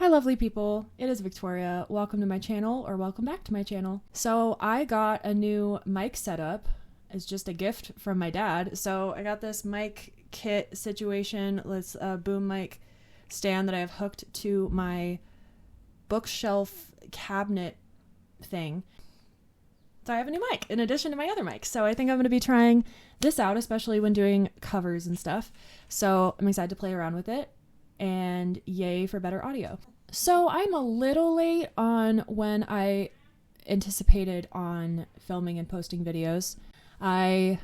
lovely people, it is Victoria. Welcome to my channel, or welcome back to my channel. So I got a new mic setup as just a gift from my dad. So I got this mic kit situation. It's a boom mic stand that I have hooked to my bookshelf cabinet thing. So I have a new mic in addition to my other mic. So I think I'm going to be trying this out, especially when doing covers and stuff. So I'm excited to play around with it, and yay for better audio. So I'm a little late on when I anticipated on filming and posting videos. I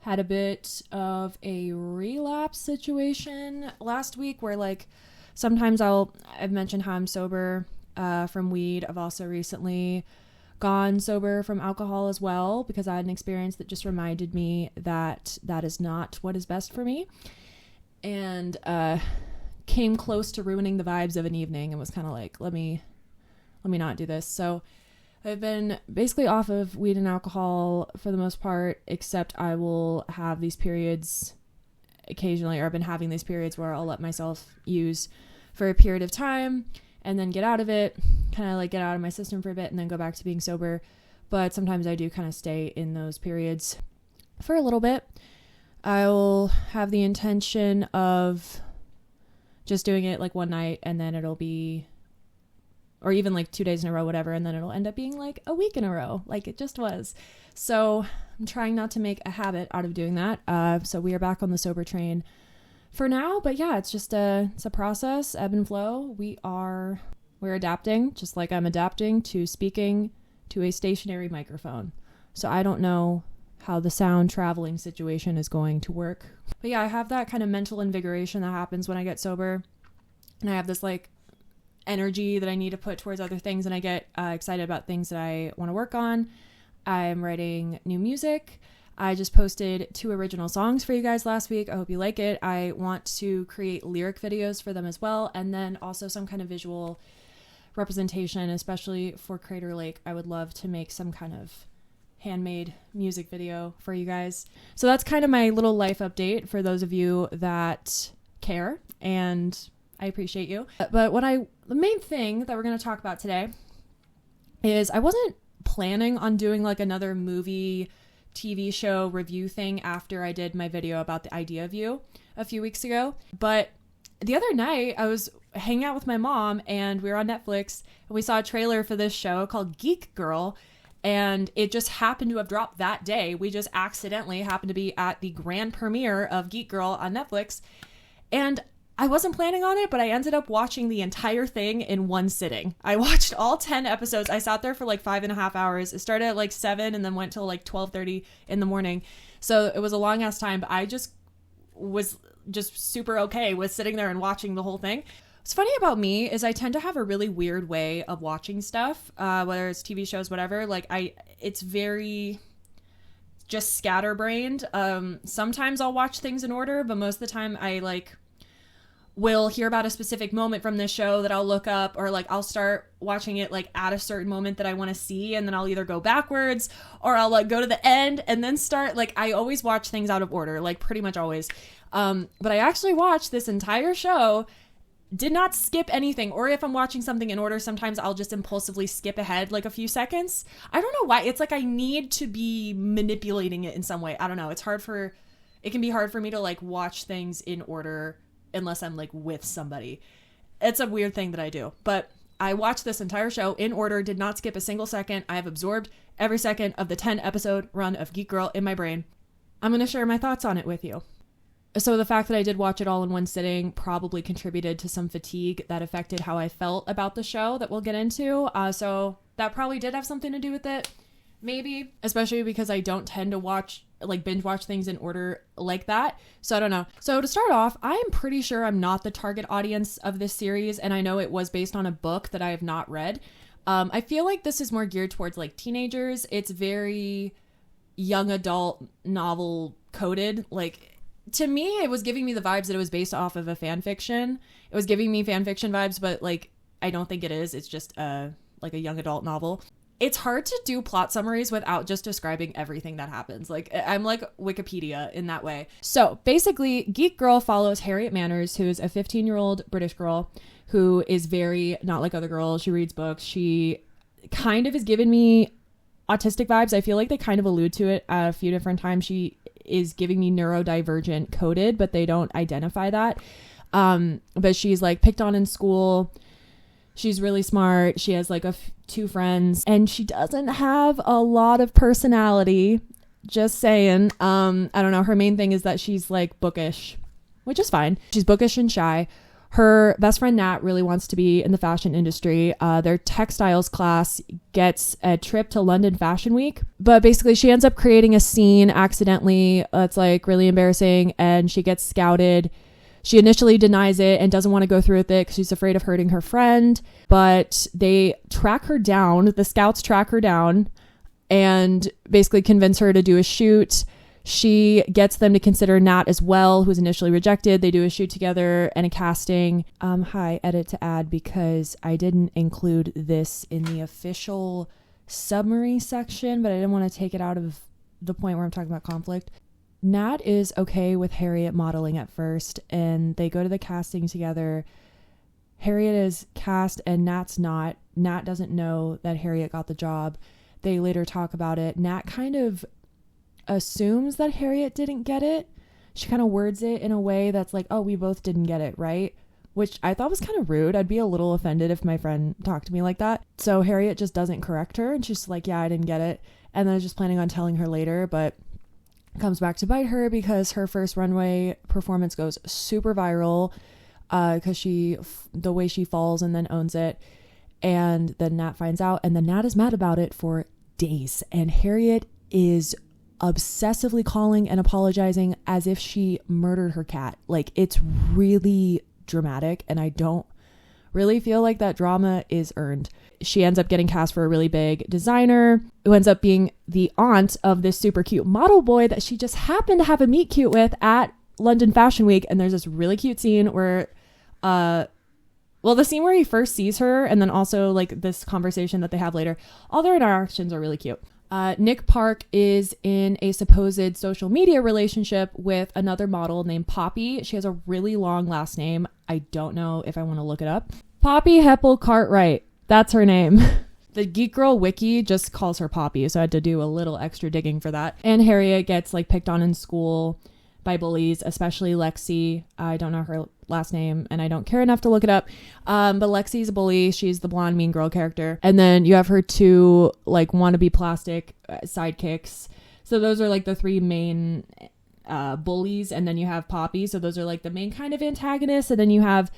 had a bit of a relapse situation last week where, like, sometimes I've mentioned how I'm sober from weed. I've also recently gone sober from alcohol as well, because I had an experience that just reminded me that that is not what is best for me, and came close to ruining the vibes of an evening, and was kind of like, let me not do this. So I've been basically off of weed and alcohol for the most part, except I will have these periods occasionally, or I've been having these periods where I'll let myself use for a period of time and then get out of it, kind of like get out of my system for a bit and then go back to being sober. But sometimes I do kind of stay in those periods for a little bit. I'll have the intention of just doing it like one night, and then it'll be, or even like 2 days in a row, whatever, and then it'll end up being like a week in a row, like it just was. So I'm trying not to make a habit out of doing that. So we are back on the sober train for now, but yeah, it's just it's a process, ebb and flow. We're adapting, just like I'm adapting to speaking to a stationary microphone. So I don't know how the sound traveling situation is going to work. But yeah, I have that kind of mental invigoration that happens when I get sober. And I have this like energy that I need to put towards other things, and I get excited about things that I want to work on. I'm writing new music. I just posted 2 original songs for you guys last week. I hope you like it. I want to create lyric videos for them as well, and then also some kind of visual representation, especially for Crater Lake. I would love to make some kind of handmade music video for you guys. So that's kind of my little life update for those of you that care, and I appreciate you. But the main thing that we're going to talk about today is I wasn't planning on doing like another movie TV show review thing after I did my video about the idea view a few weeks ago. But the other night I was hanging out with my mom, and we were on Netflix, and we saw a trailer for this show called Geek Girl, and it just happened to have dropped that day. We just accidentally happened to be at the grand premiere of Geek Girl on Netflix, and I wasn't planning on it, but I ended up watching the entire thing in one sitting. I watched all 10 episodes. I sat there for like 5.5 hours. It started at like 7 and then went till like 12:30 in the morning. So it was a long ass time, but I just was just super okay with sitting there and watching the whole thing. What's funny about me is I tend to have a really weird way of watching stuff, whether it's TV shows, whatever. Like it's very just scatterbrained. Sometimes I'll watch things in order, but most of the time I will hear about a specific moment from this show that I'll look up, or like I'll start watching it like at a certain moment that I want to see, and then I'll either go backwards or I'll like go to the end and then start. Like I always watch things out of order, like pretty much always. But I actually watched this entire show, did not skip anything. Or if I'm watching something in order, sometimes I'll just impulsively skip ahead like a few seconds. I don't know why. It's like I need to be manipulating it in some way. I don't know. It can be hard for me to like watch things in order unless I'm like with somebody. It's a weird thing that I do, but I watched this entire show in order, did not skip a single second. I have absorbed every second of the 10 episode run of Geek Girl in my brain. I'm going to share my thoughts on it with you. So the fact that I did watch it all in one sitting probably contributed to some fatigue that affected how I felt about the show that we'll get into. So that probably did have something to do with it. Maybe, especially because I don't tend to binge watch things in order like that. So I don't know. So to start off, I am pretty sure I'm not the target audience of this series. And I know it was based on a book that I have not read. I feel like this is more geared towards like teenagers. It's very young adult novel coded. Like to me, it was giving me the vibes that it was based off of a fan fiction. It was giving me fan fiction vibes, but like, I don't think it is. It's just like a young adult novel. It's hard to do plot summaries without just describing everything that happens. Like I'm like Wikipedia in that way. So basically Geek Girl follows Harriet Manners, who is a 15-year-old British girl who is very not like other girls. She reads books. She kind of is giving me autistic vibes. I feel like they kind of allude to it a few different times. She is giving me neurodivergent coded, but they don't identify that. But she's like picked on in school. She's really smart. She has like two friends, and she doesn't have a lot of personality. Just saying. I don't know. Her main thing is that she's like bookish, which is fine. She's bookish and shy. Her best friend Nat really wants to be in the fashion industry. Their textiles class gets a trip to London Fashion Week, but basically she ends up creating a scene accidentally. It's like really embarrassing, and she gets scouted. She initially denies it and doesn't want to go through with it because she's afraid of hurting her friend, but they track her down. The scouts track her down and basically convince her to do a shoot. She gets them to consider Nat as well, who was initially rejected. They do a shoot together and a casting. Hi, edit to add, because I didn't include this in the official summary section, but I didn't want to take it out of the point where I'm talking about conflict. Nat is okay with Harriet modeling at first, and they go to the casting together. Harriet is cast and Nat's not. Nat doesn't know that Harriet got the job. They later talk about it. Nat kind of assumes that Harriet didn't get it. She kind of words it in a way that's like, oh, we both didn't get it, right? Which I thought was kind of rude. I'd be a little offended if my friend talked to me like that. So Harriet just doesn't correct her, and she's like, yeah, I didn't get it. And then I was just planning on telling her later, but comes back to bite her because her first runway performance goes super viral because the way she falls and then owns it. And then Nat finds out, and then Nat is mad about it for days. And Harriet is obsessively calling and apologizing as if she murdered her cat. Like, it's really dramatic, and I don't really feel like that drama is earned. She ends up getting cast for a really big designer who ends up being the aunt of this super cute model boy that she just happened to have a meet cute with at London Fashion Week. And there's this really cute scene where the scene where he first sees her, and then also like this conversation that they have later, all their interactions are really cute. Nick Park is in a supposed social media relationship with another model named Poppy. She has a really long last name. I don't know if I want to look it up. Poppy Heppel Cartwright. That's her name. The Geek Girl wiki just calls her Poppy, so I had to do a little extra digging for that. And Harriet gets like picked on in school by bullies, especially Lexi. I don't know her last name, and I don't care enough to look it up. But Lexi's a bully. She's the blonde mean girl character. And then you have her two like wannabe plastic sidekicks. So those are like the three main bullies. And then you have Poppy. So those are like the main kind of antagonists. And then you have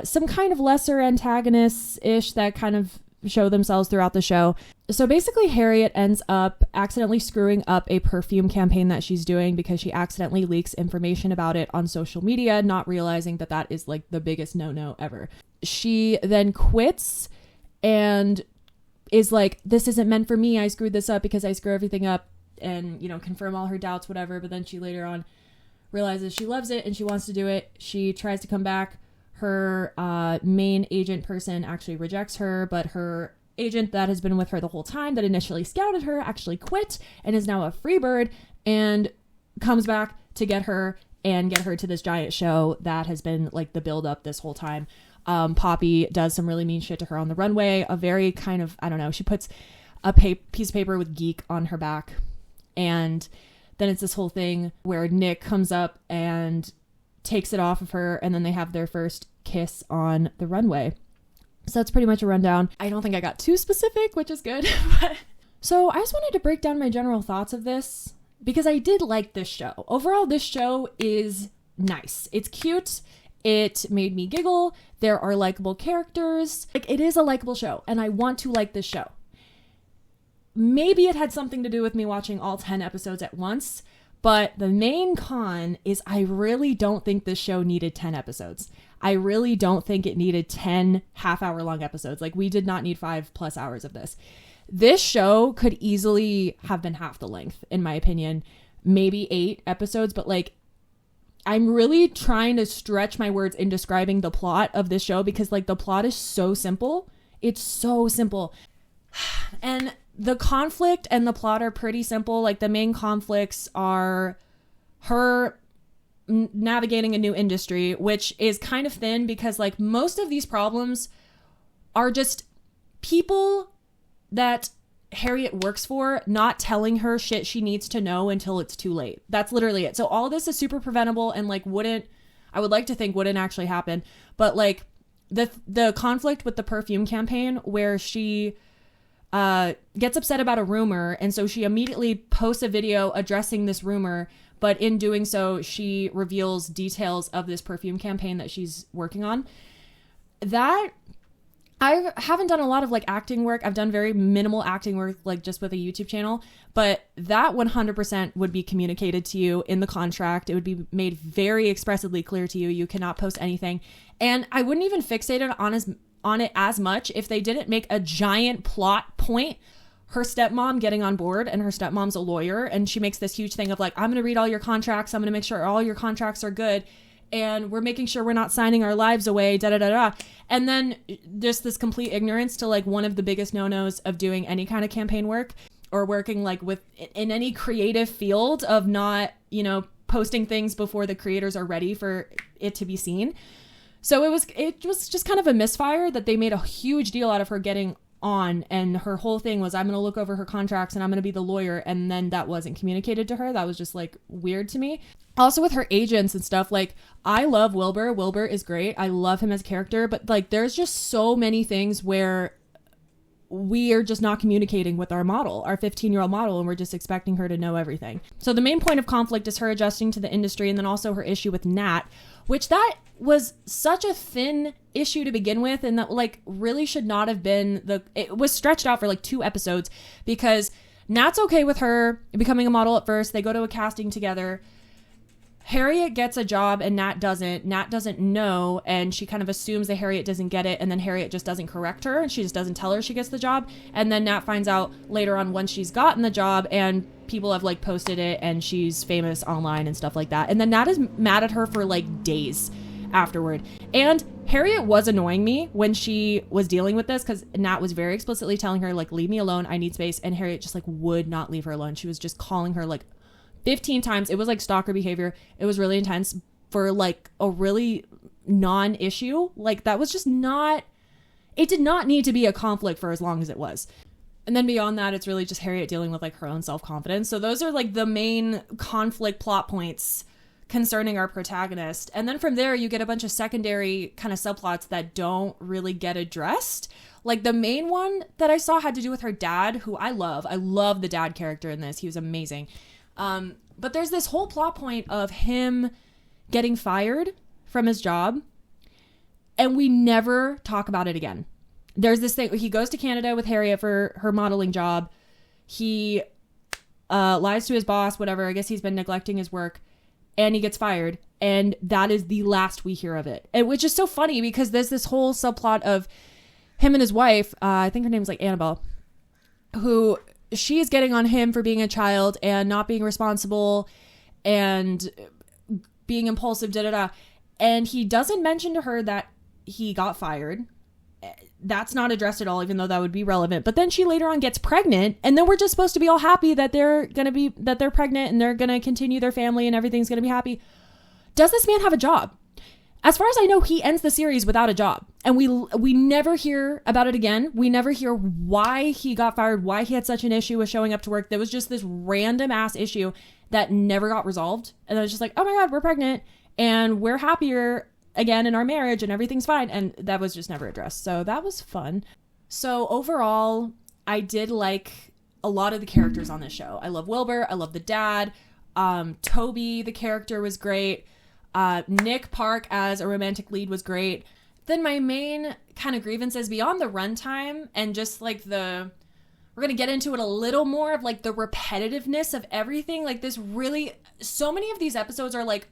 some kind of lesser antagonists-ish that kind of show themselves throughout the show. So basically Harriet ends up accidentally screwing up a perfume campaign that she's doing because she accidentally leaks information about it on social media, not realizing that that is like the biggest no-no ever. She then quits and is like, this isn't meant for me. I screwed this up because I screw everything up, and, you know, confirm all her doubts, whatever. But then she later on realizes she loves it and she wants to do it. She tries to come back. Her main agent person actually rejects her, but her agent that has been with her the whole time that initially scouted her actually quit and is now a free bird and comes back to get her and get her to this giant show that has been like the build up this whole time. Poppy does some really mean shit to her on the runway, a very kind of, I don't know, she puts a piece of paper with geek on her back, and then it's this whole thing where Nick comes up and takes it off of her, and then they have their first kiss on the runway. So that's pretty much a rundown. I don't think I got too specific, which is good. So I just wanted to break down my general thoughts of this because I did like this show. Overall, this show is nice. It's cute. It made me giggle. There are likable characters. Like, it is a likable show, and I want to like this show. Maybe it had something to do with me watching all 10 episodes at once, but the main con is I really don't think this show needed 10 episodes. I really don't think it needed 10 half-hour-long episodes. Like, we did not need 5+ hours of this. This show could easily have been half the length, in my opinion. Maybe 8 episodes, but, like, I'm really trying to stretch my words in describing the plot of this show because, like, the plot is so simple. It's so simple. And the conflict and the plot are pretty simple. Like, the main conflicts are her navigating a new industry, which is kind of thin because like most of these problems are just people that Harriet works for not telling her shit she needs to know until it's too late. That's literally it. So all of this is super preventable and like I would like to think wouldn't actually happen. But like the conflict with the perfume campaign where she gets upset about a rumor, and so she immediately posts a video addressing this rumor, but in doing so she reveals details of this perfume campaign that she's working on. That I haven't done a lot of like acting work. I've done very minimal acting work, like just with a YouTube channel, but that 100% would be communicated to you in the contract. It would be made very expressly clear to you. You cannot post anything. And I wouldn't even fixate it on it as much if they didn't make a giant plot point. Her stepmom getting on board, and her stepmom's a lawyer, and she makes this huge thing of like, I'm going to read all your contracts. I'm going to make sure all your contracts are good. And we're making sure we're not signing our lives away, da da da da. And then just this complete ignorance to like one of the biggest no-nos of doing any kind of campaign work or working like in any creative field of not, posting things before the creators are ready for it to be seen. So it was just kind of a misfire that they made a huge deal out of her getting on, and her whole thing was, I'm going to look over her contracts and I'm going to be the lawyer. And then that wasn't communicated to her. That was just like weird to me. Also with her agents and stuff, like I love Wilbur. Wilbur is great. I love him as a character, but like there's just so many things where we are just not communicating with our model, our 15-year-old model, and we're just expecting her to know everything. So the main point of conflict is her adjusting to the industry, and then also her issue with Nat, which that was such a thin issue to begin with, and that like really should not have been it was stretched out for like 2 episodes because Nat's okay with her becoming a model at first. They go to a casting together. Harriet gets a job and Nat doesn't. Nat doesn't know, and she kind of assumes that Harriet doesn't get it, and then Harriet just doesn't correct her, and she just doesn't tell her she gets the job. And then Nat finds out later on once she's gotten the job, and people have like posted it, and she's famous online and stuff like that. And then Nat is mad at her for like days afterward. And Harriet was annoying me when she was dealing with this because Nat was very explicitly telling her like, leave me alone, I need space. And Harriet just like would not leave her alone. She was just calling her like 15 times. It was like stalker behavior. It was really intense for like a really non-issue. Like that was just it did not need to be a conflict for as long as it was. And then beyond that, it's really just Harriet dealing with like her own self-confidence. So those are like the main conflict plot points concerning our protagonist. And then from there, you get a bunch of secondary kind of subplots that don't really get addressed. Like the main one that I saw had to do with her dad, who I love. I love the dad character in this. He was amazing. But there's this whole plot point of him getting fired from his job, and we never talk about it again. There's this thing. He goes to Canada with Harriet for her modeling job. He lies to his boss, whatever. I guess he's been neglecting his work. And he gets fired, and that is the last we hear of it. And which is so funny because there's this whole subplot of him and his wife, I think her name's like Annabelle, who she is getting on him for being a child and not being responsible and being impulsive, da-da-da. And he doesn't mention to her that he got fired. That's not addressed at all, even though that would be relevant. But then she later on gets pregnant, and then we're just supposed to be all happy that they're pregnant and they're going to continue their family and everything's going to be happy. Does this man have a job? As far as I know, he ends the series without a job, and we never hear about it again. We never hear why he got fired, why he had such an issue with showing up to work. There was just this random ass issue that never got resolved. And I was just like, oh my God, we're pregnant and we're happier again in our marriage and everything's fine. And that was just never addressed. So that was fun. So overall, I did like a lot of the characters on this show. I love Wilbur. I love the dad. Toby, the character, was great. Nick Park as a romantic lead was great. Then my main kind of grievances beyond the runtime and just like we're going to get into it a little more of like the repetitiveness of everything. Like so many of these episodes are like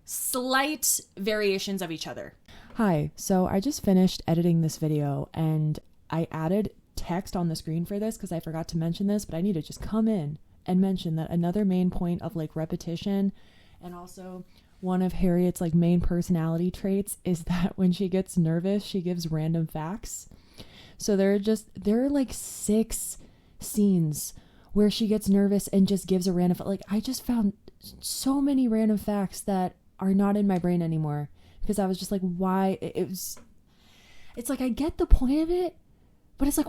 slight variations of each other. Hi, so I just finished editing this video and I added text on the screen for this because I forgot to mention this, but I need to just come in and mention that another main point of like repetition and also one of Harriet's like main personality traits is that when she gets nervous, she gives random facts. So there are like 6 scenes where she gets nervous and just gives a random, like I just found so many random facts that are not in my brain anymore, because I was just like, why? It's like, I get the point of it, but it's like,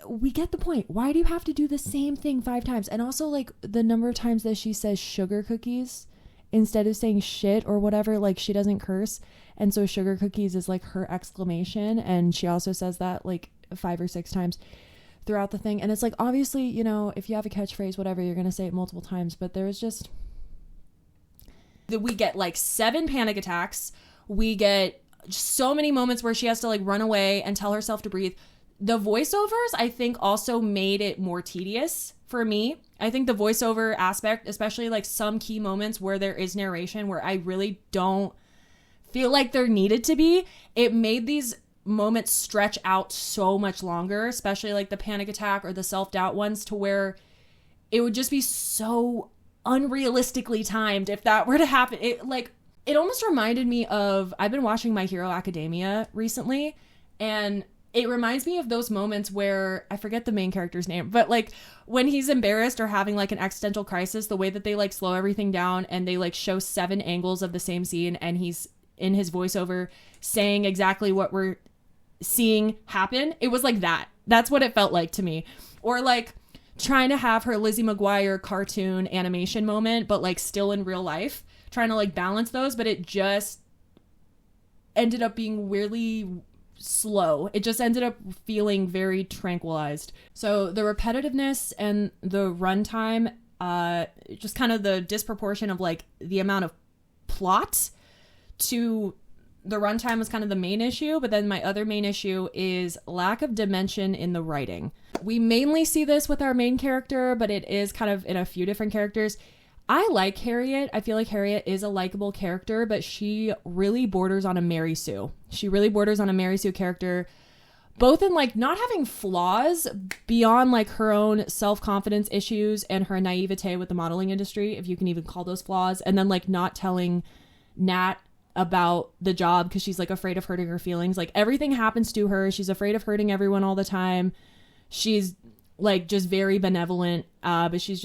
we get the point. Why do you have to do the same thing 5 times? And also, like, the number of times that she says sugar cookies instead of saying shit or whatever, like, she doesn't curse. And so sugar cookies is like her exclamation. And she also says that like 5 or 6 times throughout the thing. And it's like, obviously, you know, if you have a catchphrase, whatever, you're going to say it multiple times. But there's just, we get like 7 panic attacks. We get so many moments where she has to like run away and tell herself to breathe. The voiceovers, I think, also made it more tedious for me. I think the voiceover aspect, especially like some key moments where there is narration where I really don't feel like there needed to be, it made these moments stretch out so much longer, especially like the panic attack or the self-doubt ones, to where it would just be so unrealistically timed if that were to happen. It almost reminded me of, I've been watching My Hero Academia recently, and it reminds me of those moments where, I forget the main character's name, but like when he's embarrassed or having like an existential crisis, the way that they like slow everything down and they like show 7 angles of the same scene, and he's in his voiceover saying exactly what we're seeing happen. It was like that. That's what it felt like to me. Or like trying to have her Lizzie McGuire cartoon animation moment, but like still in real life, trying to like balance those, but it just ended up being weirdly slow. It just ended up feeling very tranquilized. So the repetitiveness and the runtime, just kind of the disproportion of like the amount of plot to the runtime was kind of the main issue. But then my other main issue is lack of dimension in the writing. We mainly see this with our main character, but it is kind of in a few different characters. I like Harriet. I feel like Harriet is a likable character, but she really borders on a Mary Sue. She really borders on a Mary Sue character, both in like not having flaws beyond like her own self-confidence issues and her naivete with the modeling industry, if you can even call those flaws, and then like not telling Nat about the job because she's like afraid of hurting her feelings. Like everything happens to her. She's afraid of hurting everyone all the time. She's like just very benevolent, but she's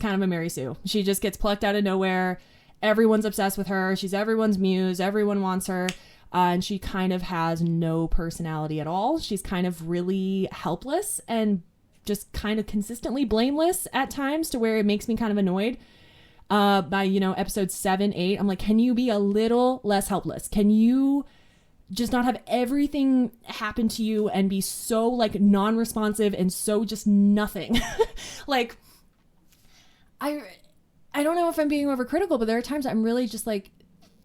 kind of a Mary Sue. She just gets plucked out of nowhere. Everyone's obsessed with her. She's everyone's muse. Everyone wants her. And she kind of has no personality at all. She's kind of really helpless and just kind of consistently blameless at times, to where it makes me kind of annoyed. By, you know, episode 7, 8, I'm like, can you be a little less helpless? Can you just not have everything happen to you and be so like non-responsive and so just nothing? Like, I don't know if I'm being overcritical, but there are times I'm really just like,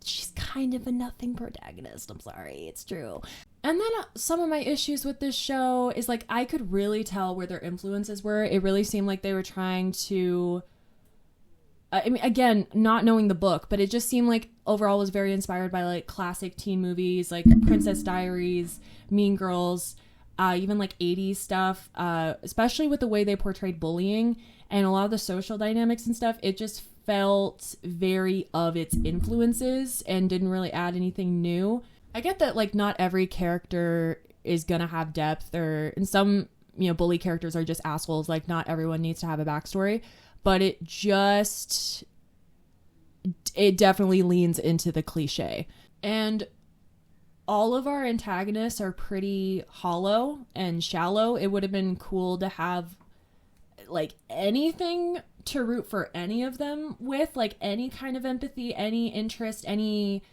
she's kind of a nothing protagonist. I'm sorry, it's true. And then some of my issues with this show is like, I could really tell where their influences were. It really seemed like they were trying to, I mean, again, not knowing the book, but it just seemed like overall was very inspired by like classic teen movies, like Princess Diaries, Mean Girls, even like 80s stuff, especially with the way they portrayed bullying and a lot of the social dynamics and stuff. It just felt very of its influences and didn't really add anything new. I get that like not every character is gonna have depth, or and some, you know, bully characters are just assholes. Like not everyone needs to have a backstory. But it definitely leans into the cliche. And all of our antagonists are pretty hollow and shallow. It would have been cool to have like anything to root for any of them with, like any kind of empathy, any interest, any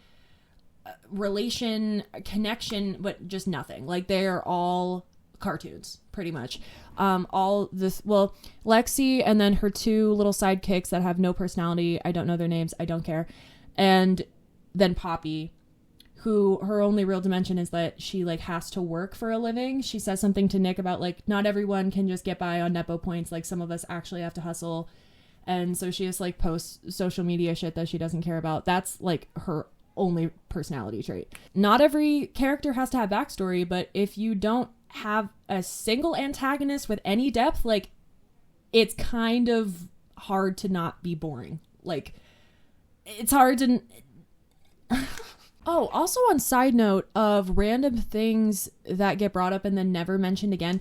relation, connection, but just nothing. Like they are all cartoons pretty much. All this, well, Lexi and then her 2 little sidekicks that have no personality. I don't know their names. I don't care. And then Poppy, who her only real dimension is that she like has to work for a living. She says something to Nick about like, not everyone can just get by on Nepo points. Like some of us actually have to hustle. And so she just like posts social media shit that she doesn't care about. That's like her only personality trait. Not every character has to have backstory, but if you don't have a single antagonist with any depth, like it's kind of hard to not be boring. Like it's hard to oh, also on side note of random things that get brought up and then never mentioned again,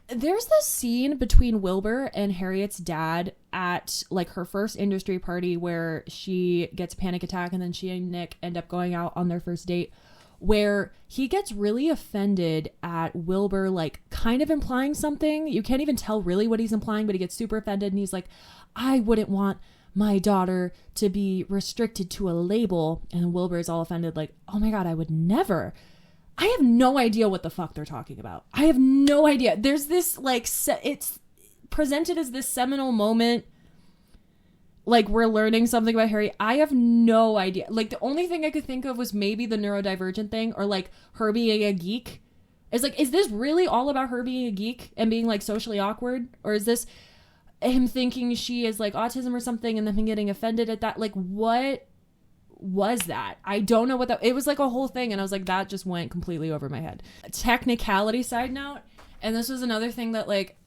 there's this scene between Wilbur and Harriet's dad at like her first industry party where she gets a panic attack and then she and Nick end up going out on their first date, where he gets really offended at Wilbur, like kind of implying something. You can't even tell really what he's implying, but he gets super offended and he's like, I wouldn't want my daughter to be restricted to a label. And Wilbur's all offended, like, oh my God, I would never. I have no idea what the fuck they're talking about. I have no idea. There's this like, it's presented as this seminal moment, like we're learning something about Harriet. I have no idea. Like the only thing I could think of was maybe the neurodivergent thing, or like her being a geek. It's like, is this really all about her being a geek and being like socially awkward? Or is this him thinking she is like autism or something and then him getting offended at that? Like, what was that? I don't know what that, it was like a whole thing. And I was like, that just went completely over my head. Technicality side note. And this was another thing that like,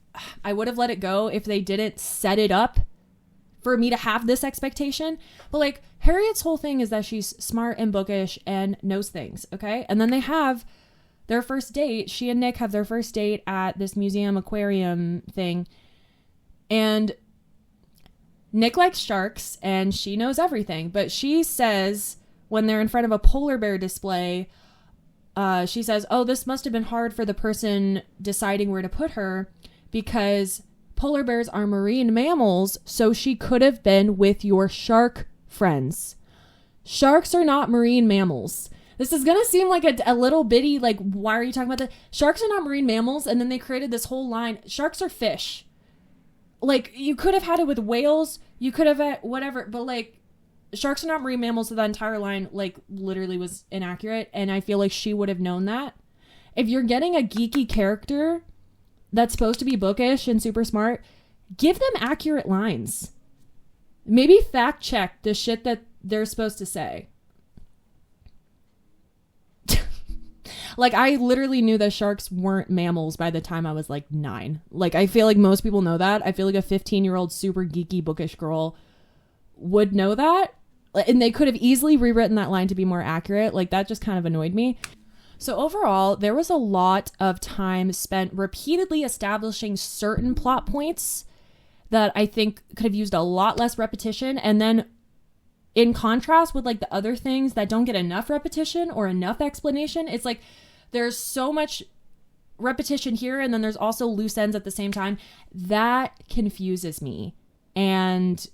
I would have let it go if they didn't set it up for me to have this expectation. But like Harriet's whole thing is that she's smart and bookish and knows things. Okay. And then they have their first date. She and Nick have their first date at this museum aquarium thing. And Nick likes sharks and she knows everything. But she says when they're in front of a polar bear display, she says, oh, this must have been hard for the person deciding where to put her because polar bears are marine mammals, so she could have been with your shark friends. Sharks are not marine mammals. This is going to seem like a little bitty, like, why are you talking about that? Sharks are not marine mammals, and then they created this whole line. Sharks are fish. Like, you could have had it with whales, you could have had whatever, but, like, sharks are not marine mammals, so that entire line, like, literally was inaccurate, and I feel like she would have known that. If you're getting a geeky character that's supposed to be bookish and super smart, give them accurate lines. Maybe fact check the shit that they're supposed to say. Like, I literally knew that sharks weren't mammals by the time I was like 9. Like, I feel like most people know that. I feel like a 15-year-old super geeky bookish girl would know that. And they could have easily rewritten that line to be more accurate. Like, that just kind of annoyed me. So overall, there was a lot of time spent repeatedly establishing certain plot points that I think could have used a lot less repetition. And then in contrast with like the other things that don't get enough repetition or enough explanation, it's like there's so much repetition here and then there's also loose ends at the same time. That confuses me. And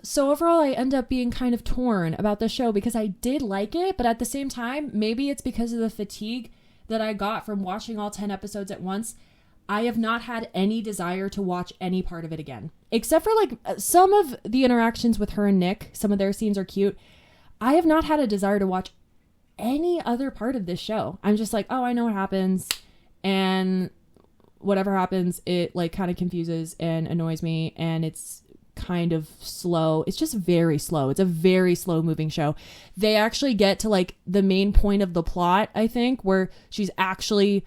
so overall, I end up being kind of torn about the show because I did like it, but at the same time, maybe it's because of the fatigue that I got from watching all 10 episodes at once. I have not had any desire to watch any part of it again, except for like some of the interactions with her and Nick. Some of their scenes are cute. I have not had a desire to watch any other part of this show. I'm just like, oh, I know what happens. And whatever happens, it like kind of confuses and annoys me. And it's kind of slow. It's just very slow. It's a very slow moving show. They actually get to like the main point of the plot, I think, where she's actually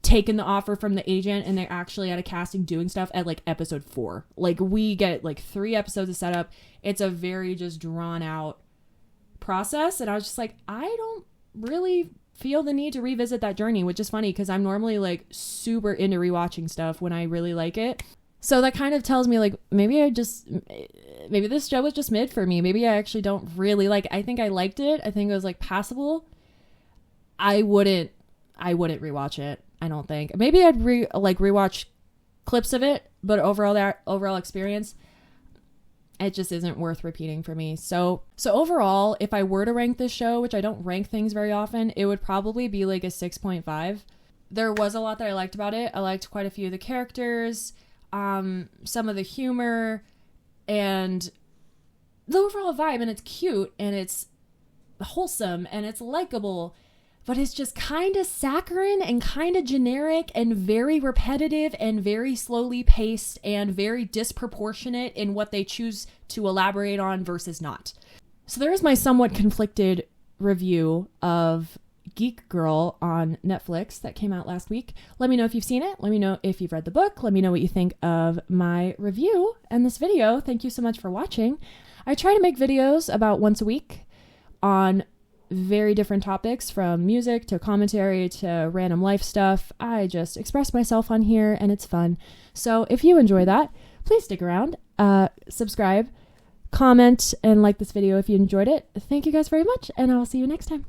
taken the offer from the agent and they're actually at a casting doing stuff at like episode 4. Like we get like 3 episodes of setup. It's a very just drawn out process. And I was just like, I don't really feel the need to revisit that journey, which is funny because I'm normally like super into rewatching stuff when I really like it. So that kind of tells me like maybe this show was just mid for me. Maybe I actually don't really like it. I think I liked it. I think it was like passable. I wouldn't rewatch it. I don't think. Maybe I'd rewatch clips of it, but overall experience, it just isn't worth repeating for me. So overall, if I were to rank this show, which I don't rank things very often, it would probably be like a 6.5. There was a lot that I liked about it. I liked quite a few of the characters. Some of the humor and the overall vibe, and it's cute and it's wholesome and it's likable, but it's just kind of saccharine and kind of generic and very repetitive and very slowly paced and very disproportionate in what they choose to elaborate on versus not. So there's my somewhat conflicted review of Geek Girl on Netflix that came out last week. Let me know if you've seen it. Let me know if you've read the book. Let me know what you think of my review and this video. Thank you so much for watching. I try to make videos about once a week on very different topics, from music to commentary to random life stuff. I just express myself on here and it's fun. So if you enjoy that, please stick around, subscribe, comment, and like this video if you enjoyed it. Thank you guys very much, and I'll see you next time.